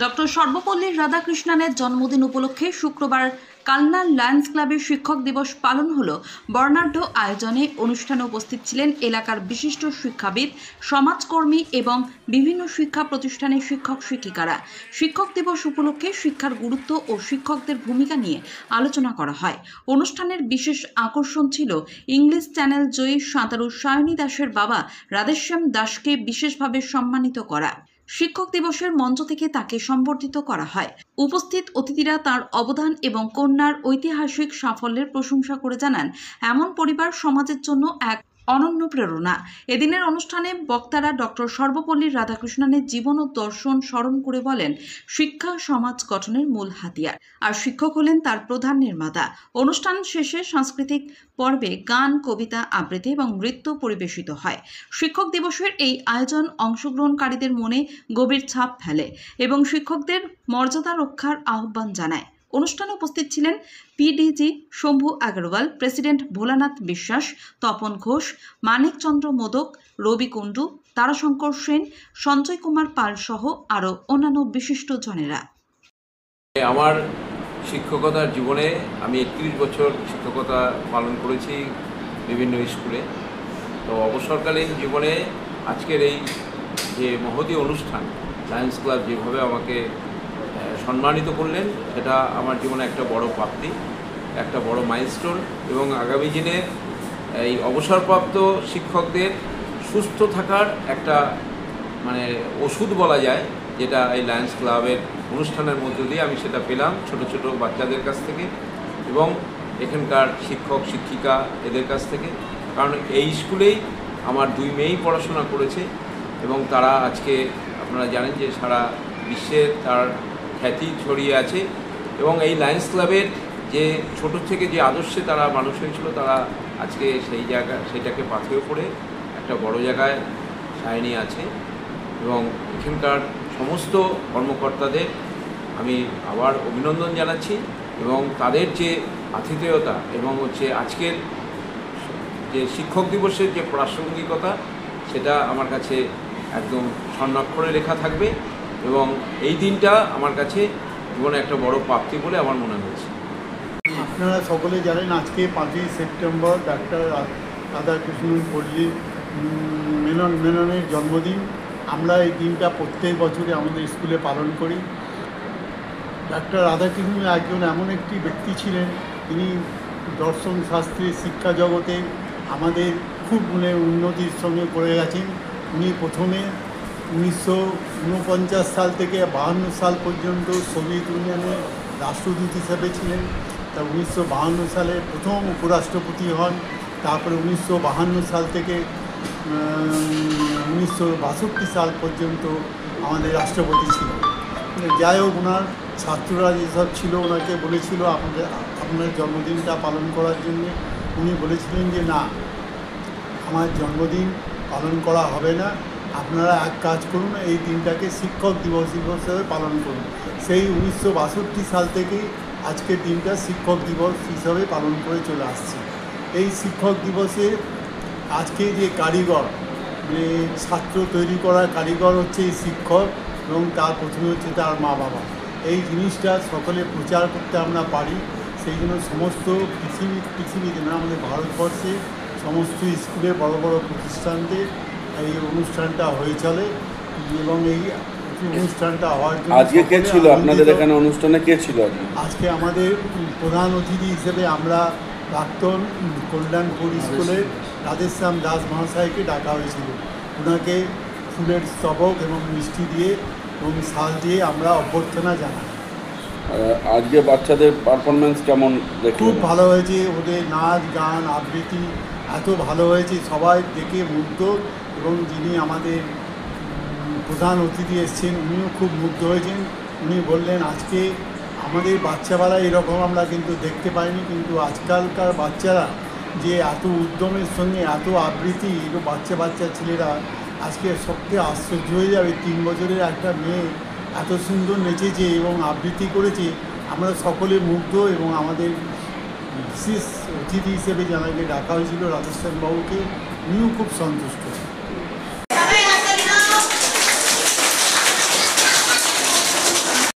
Doctor Sarvepalli রাধাকৃষ্ণনের জন্মদিন উপলক্ষে শুক্রবার কালনার লায়ন্স ক্লাবের শিক্ষক দিবস পালন হলো। বর্ণাঢ্য আয়োজনে অনুষ্ঠানে উপস্থিত ছিলেন এলাকার বিশিষ্ট শিক্ষাবিদ, সমাজকর্মী এবং বিভিন্ন শিক্ষা প্রতিষ্ঠানের শিক্ষক শিক্ষিকারা। শিক্ষক দিবস উপলক্ষে শিক্ষার গুরুত্ব ও শিক্ষকদের ভূমিকা নিয়ে আলোচনা করা হয়। অনুষ্ঠানের বিশেষ আকর্ষণ ছিল ইংলিশ চ্যানেল জয়ী সাঁতারু সায়নী দাসের বাবা রাধেশ্যাম দাসকে বিশেষভাবে সম্মানিত করা। শিক্ষক দিবসের মঞ্চ থেকে তাকে সম্বর্ধিত করা হয়। উপস্থিত অতিথিরা তার অবদান এবং কন্যার ঐতিহাসিক সাফল্যের প্রশংসা করে জানান, এমন পরিবার সমাজের জন্য এক অনন্য প্রেরণা। এদিনের অনুষ্ঠানে বক্তারা ডক্টর সর্বপল্লী রাধাকৃষ্ণনের জীবন ও দর্শন স্মরণ করে বলেন, শিক্ষা সমাজ গঠনের মূল হাতিয়ার, আর শিক্ষক হলেন তার প্রধান নির্মাতা। অনুষ্ঠান শেষে সাংস্কৃতিক পর্বে গান, কবিতা, আবৃত্তি এবং নৃত্য পরিবেশিত হয়। শিক্ষক দিবসের এই আয়োজন অংশগ্রহণকারীদের মনে গভীর ছাপ ফেলে এবং শিক্ষকদের মর্যাদা রক্ষার আহ্বান জানায়। অনুষ্ঠানে উপস্থিত ছিলেন পিডিজি শম্ভু আগরওয়াল, প্রেসিডেন্ট ভোলানাথ বিশ্বাস, তপন ঘোষ, মানিক চন্দ্র মোদক, রবি কুণ্ডু, তারাশঙ্কর সেন, সঞ্জয় কুমার পাল সহ আরও অন্যান্য বিশিষ্ট জনেরা। আমার শিক্ষকতার জীবনে আমি 31 বছর শিক্ষকতা পালন করেছি বিভিন্ন স্কুলে। তো অবসরকালীন জীবনে আজকের এই যে মহতী অনুষ্ঠান, লায়ন্স ক্লাব যেভাবে আমাকে সম্মানিত করলেন, সেটা আমার জীবনে একটা বড় প্রাপ্তি, একটা বড় মাইলস্টোন। এবং আগামী দিনে এই অবসরপ্রাপ্ত শিক্ষকদের সুস্থ থাকার একটা ওষুধ বলা যায়, যেটা এই লায়ন্স ক্লাবের অনুষ্ঠানের মধ্য দিয়ে আমি সেটা পেলাম ছোট ছোট বাচ্চাদের কাছ থেকে এবং এখানকার শিক্ষক শিক্ষিকা এদের কাছ থেকে। কারণ এই স্কুলেই আমার 2 মেয়েই পড়াশোনা করেছে এবং তারা আজকে আপনারা জানেন যে সারা বিশ্বে তার খ্যাতি ছড়িয়ে আছে। এবং এই লায়ন্স ক্লাবের যে ছোট থেকে যে আদর্শে তারা মানুষ হয়েছিল, তারা আজকে সেইটাকে পাথেয় করে একটা বড় জায়গায় সায়নী আছে। এবং এখানকার সমস্ত কর্মকর্তাদের আমি আবার অভিনন্দন জানাচ্ছি এবং তাদের যে আতিথেয়তা এবং আজকের যে শিক্ষক দিবসের যে প্রাসঙ্গিকতা, সেটা আমার কাছে একদম স্বর্ণাক্ষরে লেখা থাকবে এবং এই দিনটা আমার কাছে জীবনে একটা বড় প্রাপ্তি বলে আমার মনে হয়েছে। আপনারা সকলে জানেন আজকে 5ই সেপ্টেম্বর ডাক্তার রাধাকৃষ্ণন পল্লী মেননের জন্মদিন। আমরা এই দিনটা প্রত্যেক বছরে আমাদের স্কুলে পালন করি। ডাক্তার রাধাকৃষ্ণন একজন এমন একটি ব্যক্তি ছিলেন, তিনি দর্শন শাস্ত্রে শিক্ষা জগতে আমাদের খুব উন্নতির সঙ্গে করে গেছেন। উনি প্রথমে 1949 সাল থেকে 52 সাল পর্যন্ত সোভিয়েত ইউনিয়নের রাষ্ট্রদূত হিসেবে ছিলেন। তা 1952 সালে প্রথম উপরাষ্ট্রপতি হন। তারপরে 1952 সাল থেকে 1962 সাল পর্যন্ত আমাদের রাষ্ট্রপতি ছিলেন। যাই হোক, ওনার ছাত্ররা যেসব ছিল ওনাকে বলেছিল আপনার জন্মদিনটা পালন করার জন্য। উনি বলেছিলেন যে না, আমার জন্মদিন পালন করা হবে না, আপনারা এক কাজ করুন, এই দিনটাকে শিক্ষক দিবস হিসেবে পালন করুন। সেই 1962 সাল থেকেই আজকের দিনটা শিক্ষক দিবস হিসাবে পালন করে চলে আসছে। এই শিক্ষক দিবসে আজকে যে কারিগর, ছাত্র তৈরি করার কারিগর হচ্ছে এই শিক্ষক এবং তার প্রথমে হচ্ছে তার মা বাবা। এই জিনিসটা সকলে প্রচার করতে আমরা পারি, সেই জন্য সমস্ত পৃথিবীতে না, আমাদের ভারতবর্ষে সমস্ত স্কুলে বড় বড় প্রতিষ্ঠানতে এই অনুষ্ঠানটা হয়ে চলে। এবং এই অনুষ্ঠানটা হওয়ার জন্য আজকে কে ছিল আপনাদের এখানে অনুষ্ঠানে? কে ছিল আজকে? আমাদের প্রধান অতিথি হিসেবে আমরা প্রাক্তন কল্যাণপুর স্কুলের রাধেশ্যাম দাস মহাশয়কে ডাকা হয়েছিল। ওনাকে ফুলের স্তবক এবং মিষ্টি দিয়ে এবং শাল দিয়ে আমরা অভ্যর্থনা জানাই। আজকে বাচ্চাদের পারফরমেন্স কেমন? খুব ভালো হয়েছে, ওদের নাচ গান আবৃত্তি এত ভালো হয়েছে, সবাই দেখে মুগ্ধ। এবং যিনি আমাদের প্রধান অতিথি এসেছেন, উনিও খুব মুগ্ধ হয়েছেন। উনি বললেন, আজকে আমাদের বাচ্চাবেলায় এরকম আমরা কিন্তু দেখতে পাইনি, কিন্তু আজকালকার বাচ্চারা যে এত উদ্যমের সঙ্গে এত আবৃত্তি, বাচ্চা ছেলেরা আজকে সবথেকে আশ্চর্য হয়ে যাবে। 3 বছরের একটা মেয়ে এত সুন্দর নেচেছে এবং আবৃত্তি করেছে, আমরা সকলে মুগ্ধ। এবং আমাদের বিশেষ অতিথি হিসেবে যাকে ডাকা হয়েছিল রাধেশ্যাম বাবুকে, উনিও খুব সন্তুষ্ট।